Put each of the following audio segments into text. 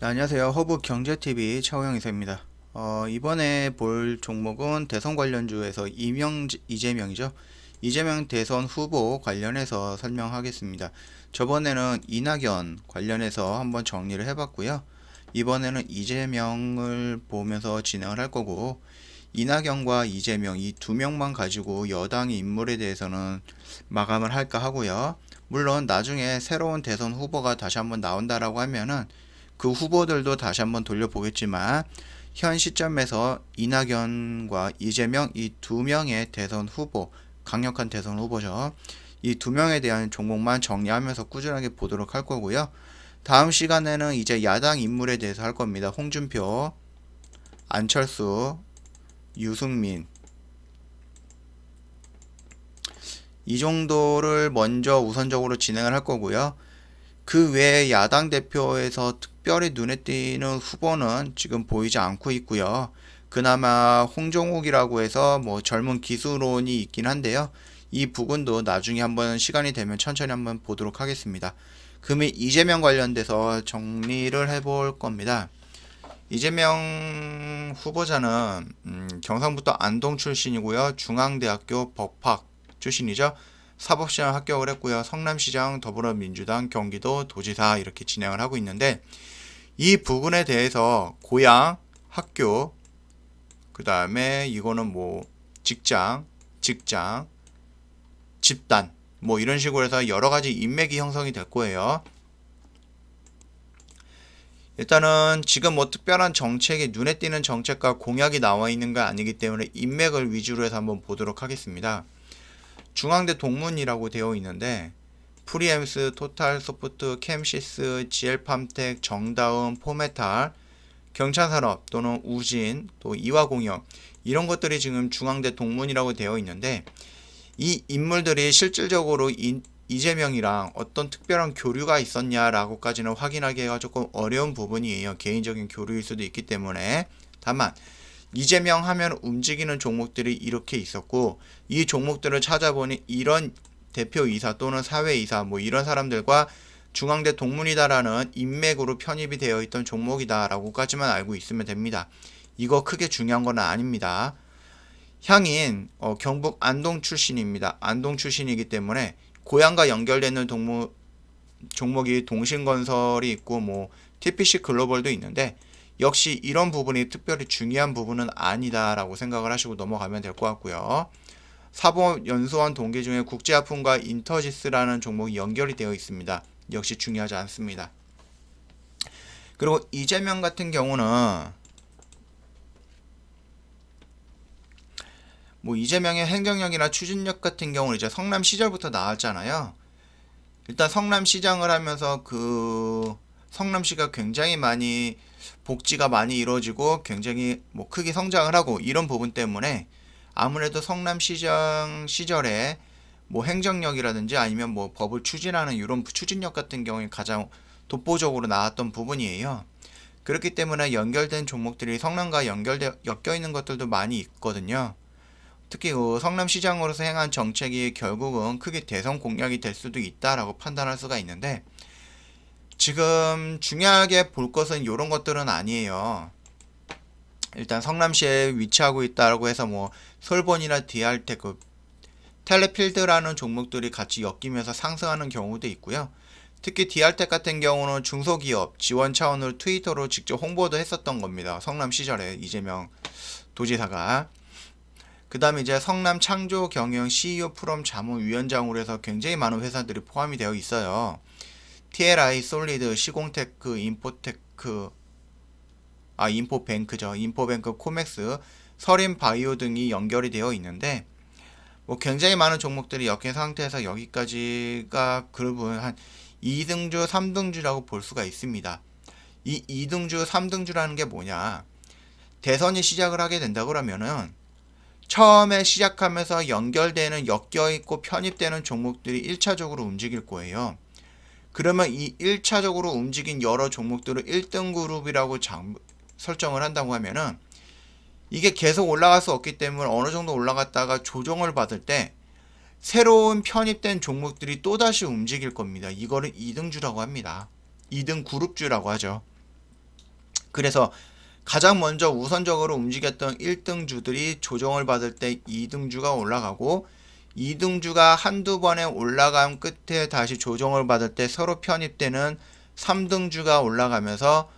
네, 안녕하세요. 허브경제TV 차우영 이사입니다. 이번에 볼 종목은 대선 관련주에서 이재명이죠. 이재명 대선 후보 관련해서 설명하겠습니다. 저번에는 이낙연 관련해서 한번 정리를 해봤고요. 이번에는 이재명을 보면서 진행을 할 거고, 이낙연과 이재명 이 두 명만 가지고 여당의 인물에 대해서는 마감을 할까 하고요. 물론 나중에 새로운 대선 후보가 다시 한번 나온다라고 하면은 그 후보들도 다시 한번 돌려보겠지만, 현 시점에서 이낙연과 이재명 이 두 명의 대선 후보, 강력한 대선 후보죠. 이 두 명에 대한 종목만 정리하면서 꾸준하게 보도록 할 거고요. 다음 시간에는 이제 야당 인물에 대해서 할 겁니다. 홍준표, 안철수, 유승민, 이 정도를 먼저 우선적으로 진행을 할 거고요. 그 외에 야당 대표에서 특별히 눈에 띄는 후보는 지금 보이지 않고 있고요. 그나마 홍종욱이라고 해서 뭐 젊은 기수론이 있긴 한데요. 이 부분도 나중에 한번 시간이 되면 천천히 한번 보도록 하겠습니다. 그러면 이재명 관련돼서 정리를 해볼 겁니다. 이재명 후보자는 경상북도 안동 출신이고요. 중앙대학교 법학 출신이죠. 사법시장 합격을 했고요. 성남시장, 더불어민주당, 경기도 도지사 이렇게 진행을 하고 있는데, 이 부분에 대해서 고향, 학교, 그 다음에 이거는 뭐 직장, 집단 뭐 이런 식으로 해서 여러 가지 인맥이 형성이 될 거예요. 일단은 지금 뭐 특별한 정책이 눈에 띄는 정책과 공약이 나와 있는 거 아니기 때문에 인맥을 위주로 해서 한번 보도록 하겠습니다. 중앙대 동문이라고 되어 있는데 프리엠스, 토탈소프트, 캠시스, GL팜텍, 정다운, 포메탈, 경찬산업 또는 우진, 또 이화공업 이런 것들이 지금 중앙대 동문이라고 되어 있는데, 이 인물들이 실질적으로 이재명이랑 어떤 특별한 교류가 있었냐라고까지는 확인하기가 조금 어려운 부분이에요. 개인적인 교류일 수도 있기 때문에. 다만 이재명 하면 움직이는 종목들이 이렇게 있었고, 이 종목들을 찾아보니 이런 대표이사 또는 사회이사 뭐 이런 사람들과 중앙대 동문이다라는 인맥으로 편입이 되어 있던 종목이다라고까지만 알고 있으면 됩니다. 이거 크게 중요한 건 아닙니다. 향인 경북 안동 출신입니다. 안동 출신이기 때문에 고향과 연결되는 종목이 동신건설이 있고 뭐 TPC 글로벌도 있는데, 역시 이런 부분이 특별히 중요한 부분은 아니다라고 생각을 하시고 넘어가면 될 것 같고요. 사법연수원 동기 중에 국제아품과 인터지스라는 종목이 연결이 되어 있습니다. 역시 중요하지 않습니다. 그리고 이재명 같은 경우는 뭐 이재명의 행정력이나 추진력 같은 경우는 이제 성남 시절부터 나왔잖아요. 일단 성남시장을 하면서 그 성남시가 굉장히 많이 복지가 많이 이루어지고 굉장히 뭐 크게 성장을 하고 이런 부분 때문에 아무래도 성남시장 시절에 뭐 행정력이라든지 아니면 뭐 법을 추진하는 이런 추진력 같은 경우에 가장 독보적으로 나왔던 부분이에요. 그렇기 때문에 연결된 종목들이 성남과 엮여 있는 것들도 많이 있거든요. 특히 그 성남시장으로서 행한 정책이 결국은 크게 대선 공약이 될 수도 있다라고 판단할 수가 있는데, 지금 중요하게 볼 것은 이런 것들은 아니에요. 일단 성남시에 위치하고 있다라고 해서 뭐 솔본이나 디알텍, 텔레필드라는 종목들이 같이 엮이면서 상승하는 경우도 있고요. 특히 디알텍 같은 경우는 중소기업 지원 차원으로 트위터로 직접 홍보도 했었던 겁니다. 성남 시절에 이재명 도지사가. 그 다음에 이제 성남 창조 경영 CEO 프롬 자문위원장으로 해서 굉장히 많은 회사들이 포함이 되어 있어요. TLI, 솔리드, 시공테크, 인포테크, 인포뱅크죠. 인포뱅크, 코맥스, 서린바이오 등이 연결이 되어 있는데, 뭐 굉장히 많은 종목들이 엮인 상태에서 여기까지가 그룹은 한 2등주, 3등주라고 볼 수가 있습니다. 이 2등주, 3등주라는 게 뭐냐? 대선이 시작을 하게 된다 그러면은 처음에 시작하면서 연결되는 엮여있고 편입되는 종목들이 1차적으로 움직일 거예요. 그러면 이 1차적으로 움직인 여러 종목들을 1등 그룹이라고 설정을 한다고 하면은 이게 계속 올라갈 수 없기 때문에 어느 정도 올라갔다가 조정을 받을 때 새로운 편입된 종목들이 또다시 움직일 겁니다. 이거를 2등주라고 합니다. 2등 그룹주라고 하죠. 그래서 가장 먼저 우선적으로 움직였던 1등주들이 조정을 받을 때 2등주가 올라가고 2등주가 한두 번에 올라간 끝에 다시 조정을 받을 때 서로 편입되는 3등주가 올라가면서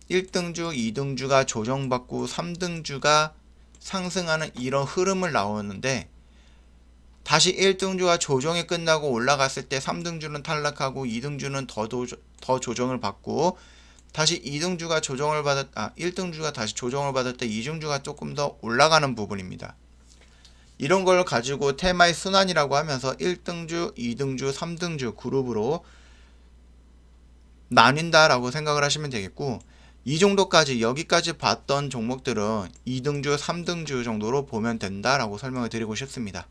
1등주, 2등주가 조정받고 3등주가 상승하는 이런 흐름을 나오는데, 다시 1등주가 조정이 끝나고 올라갔을 때 3등주는 탈락하고 2등주는 더 조정을 받고, 다시 2등주가 1등주가 다시 조정을 받을 때 2등주가 조금 더 올라가는 부분입니다. 이런 걸 가지고 테마의 순환이라고 하면서 1등주, 2등주, 3등주 그룹으로 나뉜다라고 생각을 하시면 되겠고, 이 정도까지 여기까지 봤던 종목들은 2등주, 3등주 정도로 보면 된다라고 설명을 드리고 싶습니다.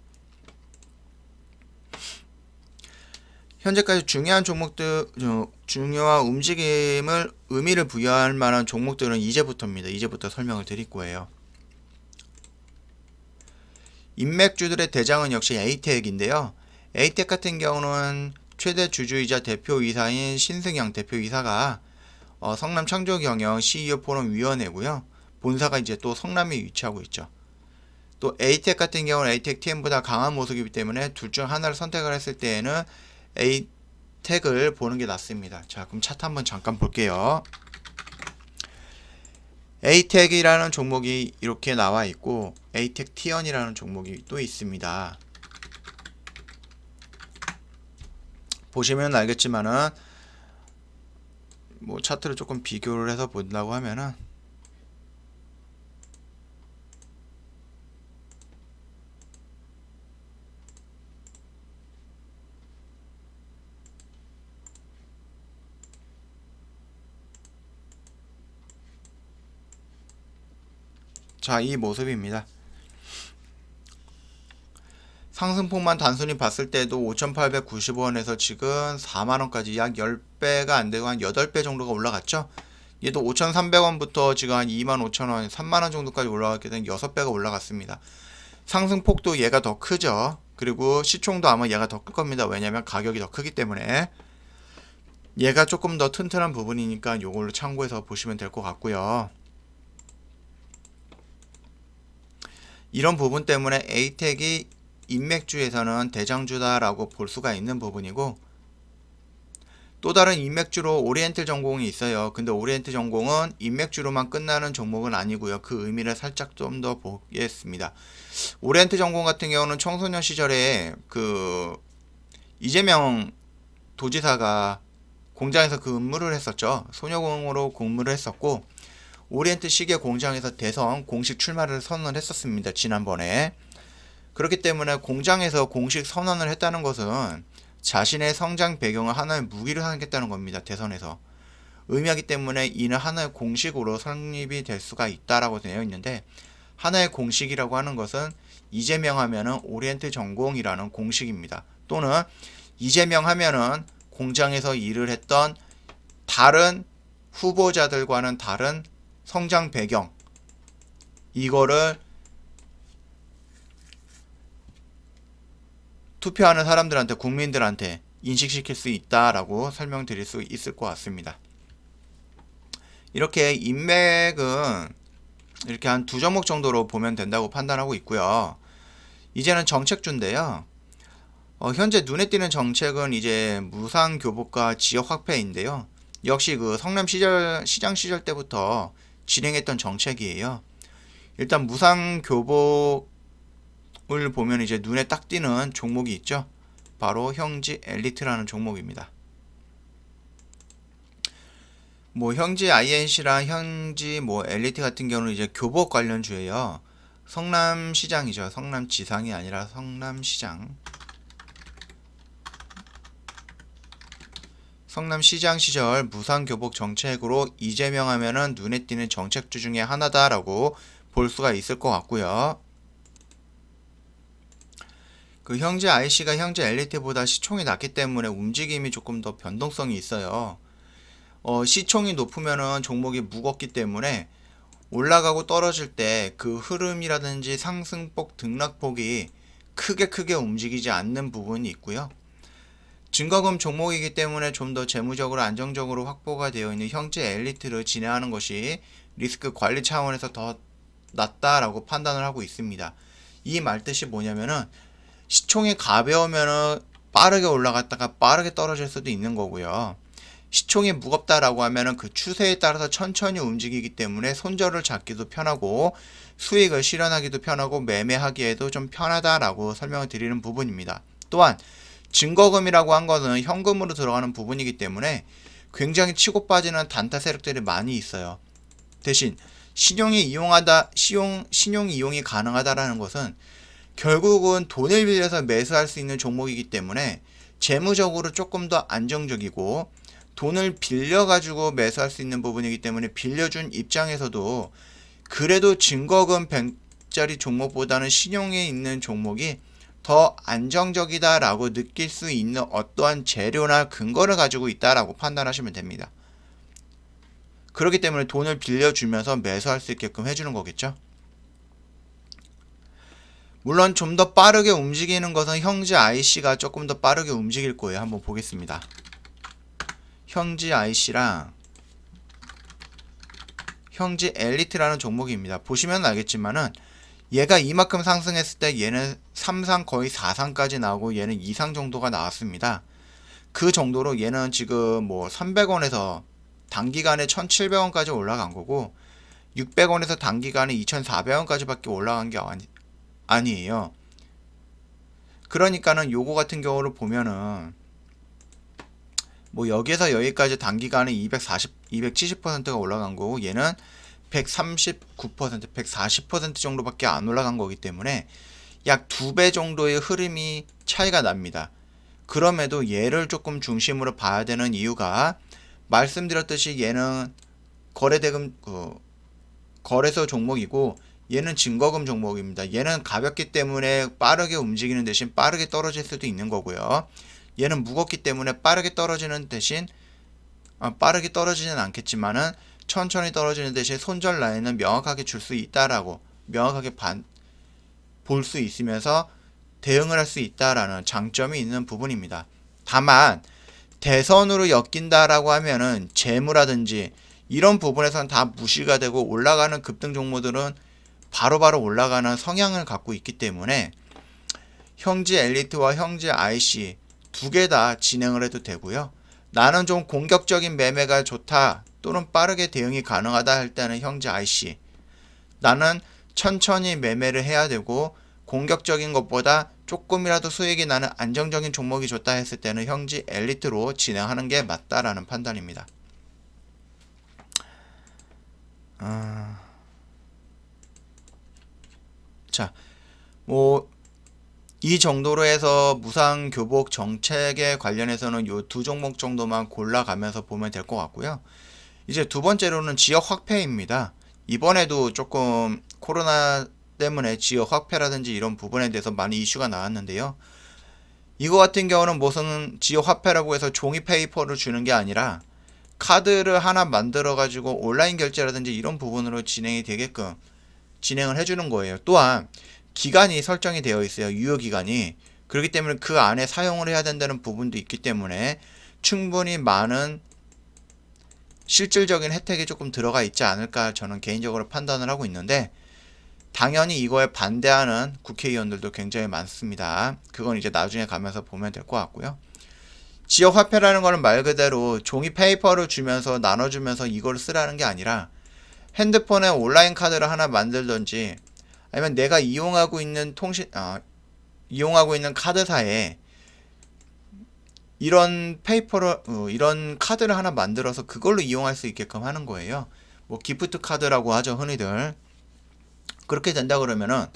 현재까지 중요한 종목들, 중요한 움직임을 의미를 부여할 만한 종목들은 이제부터입니다. 이제부터 설명을 드릴 거예요. 인맥주들의 대장은 역시 에이텍인데요. 에이텍 같은 경우는 최대 주주이자 대표이사인 신승영 대표이사가 성남창조경영 CEO 포럼 위원회고요. 본사가 이제 또 성남에 위치하고 있죠. 또 에이텍 같은 경우는 에이텍 TM보다 강한 모습이기 때문에 둘 중 하나를 선택을 했을 때에는 에이텍을 보는 게 낫습니다. 자, 그럼 차트 한번 잠깐 볼게요. 에이텍이라는 종목이 이렇게 나와 있고 에이텍 티언이라는 종목이 또 있습니다. 보시면 알겠지만은 뭐 차트를 조금 비교를 해서 본다고 하면은 자, 이 모습입니다. 상승폭만 단순히 봤을 때도 5,890원에서 지금 4만원까지 약 10배가 안되고 한 8배 정도가 올라갔죠. 얘도 5,300원부터 지금 한 25,000원, 3만원 정도까지 올라갔기 때문에 6배가 올라갔습니다. 상승폭도 얘가 더 크죠. 그리고 시총도 아마 얘가 더 클 겁니다. 왜냐면 가격이 더 크기 때문에. 얘가 조금 더 튼튼한 부분이니까 요걸로 참고해서 보시면 될 것 같고요. 이런 부분 때문에 에이텍이 인맥주에서는 대장주다라고 볼 수가 있는 부분이고, 또 다른 인맥주로 오리엔트 전공이 있어요. 근데 오리엔트 전공은 인맥주로만 끝나는 종목은 아니고요. 그 의미를 살짝 좀 더 보겠습니다. 오리엔트 전공 같은 경우는 청소년 시절에 그 이재명 도지사가 공장에서 근무를 했었죠. 소녀공으로 근무를 했었고, 오리엔트 시계 공장에서 대선 공식 출마를 선언을 했었습니다. 지난번에. 그렇기 때문에 공장에서 공식 선언을 했다는 것은 자신의 성장 배경을 하나의 무기로 하겠다는 겁니다. 대선에서. 의미하기 때문에 이는 하나의 공식으로 성립이 될 수가 있다라고 되어 있는데, 하나의 공식이라고 하는 것은 이재명 하면은 오리엔트 전공이라는 공식입니다. 또는 이재명 하면은 공장에서 일을 했던 다른 후보자들과는 다른 성장 배경, 이거를 투표하는 사람들한테, 국민들한테 인식시킬 수 있다라고 설명드릴 수 있을 것 같습니다. 이렇게 인맥은 이렇게 한 두 종목 정도로 보면 된다고 판단하고 있고요. 이제는 정책주인데요. 현재 눈에 띄는 정책은 이제 무상교복과 지역확폐인데요. 역시 그 성남 시장 시절 때부터 진행했던 정책이에요. 일단 무상교복을 보면 이제 눈에 딱 띄는 종목이 있죠. 바로 형지 엘리트라는 종목입니다. 뭐 형지 INC랑 형지 뭐 엘리트 같은 경우는 이제 교복 관련주예요. 성남시장이죠. 성남지상이 아니라 성남시장. 성남시장 시절 무상교복 정책으로 이재명 하면은 눈에 띄는 정책주 중에 하나다라고 볼 수가 있을 것 같고요. 그 형제 IC가 형제 엘리트보다 시총이 낮기 때문에 움직임이 조금 더 변동성이 있어요. 시총이 높으면은 종목이 무겁기 때문에 올라가고 떨어질 때 그 흐름이라든지 상승폭, 등락폭이 크게 움직이지 않는 부분이 있고요. 증거금 종목이기 때문에 좀 더 재무적으로 안정적으로 확보가 되어 있는 형제 엘리트를 진행하는 것이 리스크 관리 차원에서 더 낫다라고 판단을 하고 있습니다. 이 말뜻이 뭐냐면은 시총이 가벼우면은 빠르게 올라갔다가 빠르게 떨어질 수도 있는 거고요. 시총이 무겁다라고 하면은 그 추세에 따라서 천천히 움직이기 때문에 손절을 잡기도 편하고 수익을 실현하기도 편하고 매매하기에도 좀 편하다라고 설명을 드리는 부분입니다. 또한 증거금이라고 한 것은 현금으로 들어가는 부분이기 때문에 굉장히 치고 빠지는 단타 세력들이 많이 있어요. 대신 신용 이용이 가능하다라는 것은 결국은 돈을 빌려서 매수할 수 있는 종목이기 때문에 재무적으로 조금 더 안정적이고 돈을 빌려가지고 매수할 수 있는 부분이기 때문에 빌려준 입장에서도 그래도 증거금 100짜리 종목보다는 신용에 있는 종목이 더 안정적이다라고 느낄 수 있는 어떠한 재료나 근거를 가지고 있다라고 판단하시면 됩니다. 그렇기 때문에 돈을 빌려주면서 매수할 수 있게끔 해주는 거겠죠. 물론 좀 더 빠르게 움직이는 것은 형지 IC가 조금 더 빠르게 움직일 거예요. 한번 보겠습니다. 형지 IC랑 형지 엘리트라는 종목입니다. 보시면 알겠지만은 얘가 이만큼 상승했을 때 얘는 3상 거의 4상까지 나오고 얘는 2상 정도가 나왔습니다. 그 정도로 얘는 지금 뭐 300원에서 단기간에 1700원까지 올라간 거고 600원에서 단기간에 2400원까지 밖에 올라간 게 아니에요. 그러니까는 요거 같은 경우를 보면은 뭐 여기에서 여기까지 단기간에 270%가 올라간 거고 얘는 139%, 140% 정도밖에 안 올라간 거기 때문에 약 2배 정도의 흐름이 차이가 납니다. 그럼에도 얘를 조금 중심으로 봐야 되는 이유가 말씀드렸듯이 얘는 거래소 종목이고 얘는 증거금 종목입니다. 얘는 가볍기 때문에 빠르게 움직이는 대신 빠르게 떨어질 수도 있는 거고요. 얘는 무겁기 때문에 빠르게 떨어지는 대신 빠르게 떨어지진 않겠지만은 천천히 떨어지는 대신 손절 라인은 명확하게 줄 수 있다라고 명확하게 볼 수 있으면서 대응을 할 수 있다라는 장점이 있는 부분입니다. 다만 대선으로 엮인다라고 하면은 재무라든지 이런 부분에서는 다 무시가 되고 올라가는 급등 종목들은 바로바로 올라가는 성향을 갖고 있기 때문에 형지 엘리트와 형지 IC 두 개 다 진행을 해도 되고요. 나는 좀 공격적인 매매가 좋다 또는 빠르게 대응이 가능하다 할 때는 형지 IC, 나는 천천히 매매를 해야 되고 공격적인 것보다 조금이라도 수익이 나는 안정적인 종목이 좋다 했을 때는 형지 엘리트로 진행하는 게 맞다라는 판단입니다. 자, 뭐 이 정도로 해서 무상 교복 정책에 관련해서는 요 두 종목 정도만 골라가면서 보면 될 것 같고요. 이제 두 번째로는 지역 확폐입니다. 이번에도 조금 코로나 때문에 지역 확폐라든지 이런 부분에 대해서 많이 이슈가 나왔는데요. 이거 같은 경우는 무슨 지역 화폐라고 해서 종이 페이퍼를 주는 게 아니라 카드를 하나 만들어 가지고 온라인 결제라든지 이런 부분으로 진행이 되게끔 진행을 해주는 거예요. 또한 기간이 설정이 되어 있어요. 유효기간이. 그렇기 때문에 그 안에 사용을 해야 된다는 부분도 있기 때문에 충분히 많은 실질적인 혜택이 조금 들어가 있지 않을까 저는 개인적으로 판단을 하고 있는데, 당연히 이거에 반대하는 국회의원들도 굉장히 많습니다. 그건 이제 나중에 가면서 보면 될 것 같고요. 지역 화폐라는 거는 말 그대로 종이 페이퍼를 주면서 나눠주면서 이걸 쓰라는 게 아니라 핸드폰에 온라인 카드를 하나 만들든지 아니면 내가 이용하고 있는 카드사에 이런 이런 카드를 하나 만들어서 그걸로 이용할 수 있게끔 하는 거예요. 뭐 기프트 카드라고 하죠, 흔히들. 그렇게 된다 그러면은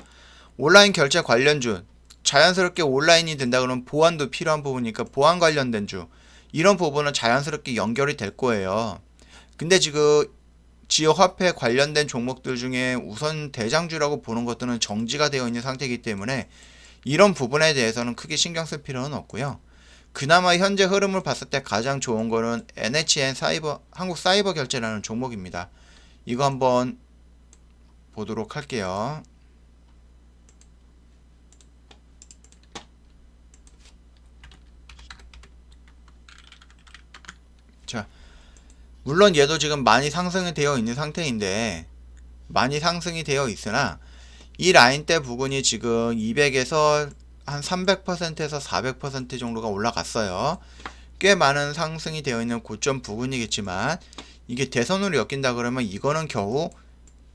온라인 결제 관련주, 자연스럽게 온라인이 된다 그러면 보안도 필요한 부분이니까 보안 관련된 주, 이런 부분은 자연스럽게 연결이 될 거예요. 근데 지금 지역 화폐 관련된 종목들 중에 우선 대장주라고 보는 것들은 정지가 되어 있는 상태이기 때문에 이런 부분에 대해서는 크게 신경 쓸 필요는 없고요. 그나마 현재 흐름을 봤을 때 가장 좋은 거는 NHN 한국사이버결제라는 종목입니다. 이거 한번 보도록 할게요. 물론 얘도 지금 많이 상승이 되어 있는 상태인데, 많이 상승이 되어 있으나 이 라인대 부근이 지금 200에서 한 300%에서 400% 정도가 올라갔어요. 꽤 많은 상승이 되어 있는 고점 부근이겠지만, 이게 대선으로 엮인다 그러면 이거는 겨우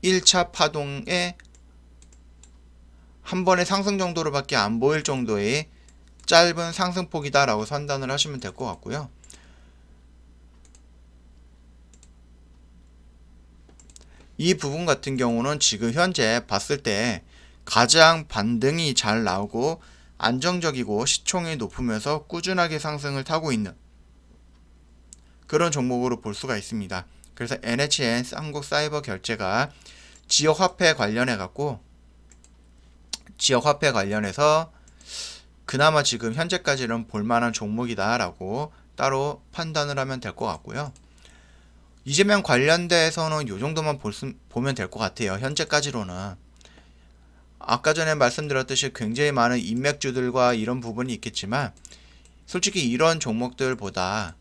1차 파동의 한 번의 상승 정도로밖에 안 보일 정도의 짧은 상승폭이다 라고 판단을 하시면 될 것 같고요. 이 부분 같은 경우는 지금 현재 봤을 때 가장 반등이 잘 나오고 안정적이고 시총이 높으면서 꾸준하게 상승을 타고 있는 그런 종목으로 볼 수가 있습니다. 그래서 NHN 한국사이버결제가 지역화폐 관련해서 그나마 지금 현재까지는 볼만한 종목이다 라고 따로 판단을 하면 될 것 같고요. 이재명 관련돼서는 이 정도만 보면 될 것 같아요. 현재까지로는. 아까 전에 말씀드렸듯이 굉장히 많은 인맥주들과 이런 부분이 있겠지만, 솔직히 이런 종목들보다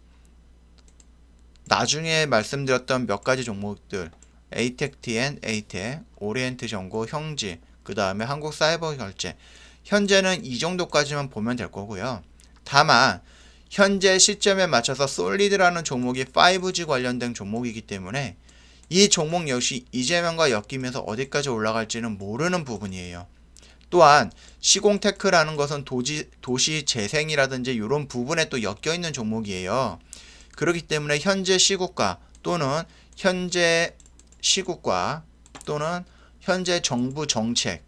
나중에 말씀드렸던 몇 가지 종목들, 에이텍TN, 에이텍, 오리엔트정보, 형지, 그 다음에 한국사이버결제, 현재는 이 정도까지만 보면 될 거고요. 다만 현재 시점에 맞춰서 솔리드라는 종목이 5G 관련된 종목이기 때문에 이 종목 역시 이재명과 엮이면서 어디까지 올라갈지는 모르는 부분이에요. 또한 시공테크라는 것은 도시 재생이라든지 이런 부분에 또 엮여 있는 종목이에요. 그렇기 때문에 현재 시국과 또는 현재 정부 정책,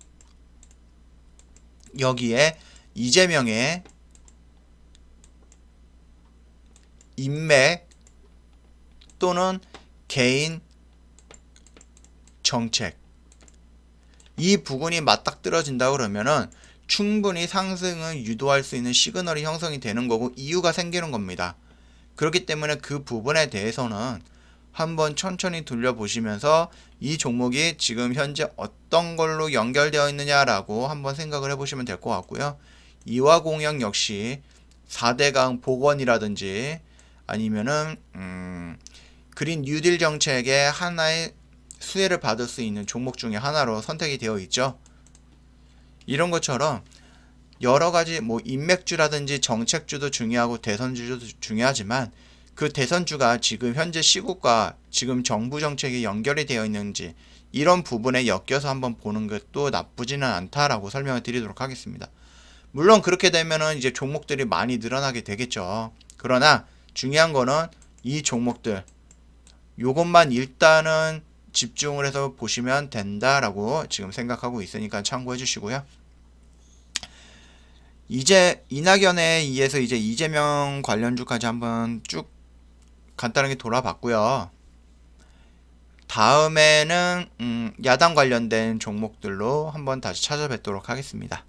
여기에 이재명의 인맥 또는 개인 정책, 이 부분이 맞닥뜨려진다 그러면은 충분히 상승을 유도할 수 있는 시그널이 형성이 되는 거고 이유가 생기는 겁니다. 그렇기 때문에 그 부분에 대해서는 한번 천천히 돌려보시면서 이 종목이 지금 현재 어떤 걸로 연결되어 있느냐라고 한번 생각을 해보시면 될 것 같고요. 이화공영 역시 4대강 복원이라든지 아니면은 그린 뉴딜 정책의 하나의 수혜를 받을 수 있는 종목 중에 하나로 선택이 되어 있죠. 이런 것처럼 여러가지 인맥주라든지 정책주도 중요하고 대선주도 중요하지만 그 대선주가 지금 현재 시국과 지금 정부 정책이 연결이 되어 있는지 이런 부분에 엮여서 한번 보는 것도 나쁘지는 않다라고 설명을 드리도록 하겠습니다. 물론 그렇게 되면은 이제 종목들이 많이 늘어나게 되겠죠. 그러나 중요한 거는 이 종목들 요것만 일단은 집중을 해서 보시면 된다라고 지금 생각하고 있으니까 참고해 주시고요. 이제 이낙연에 의해서 이제 이재명 관련주까지 한번 쭉 간단하게 돌아봤고요. 다음에는 야당 관련된 종목들로 한번 다시 찾아뵙도록 하겠습니다.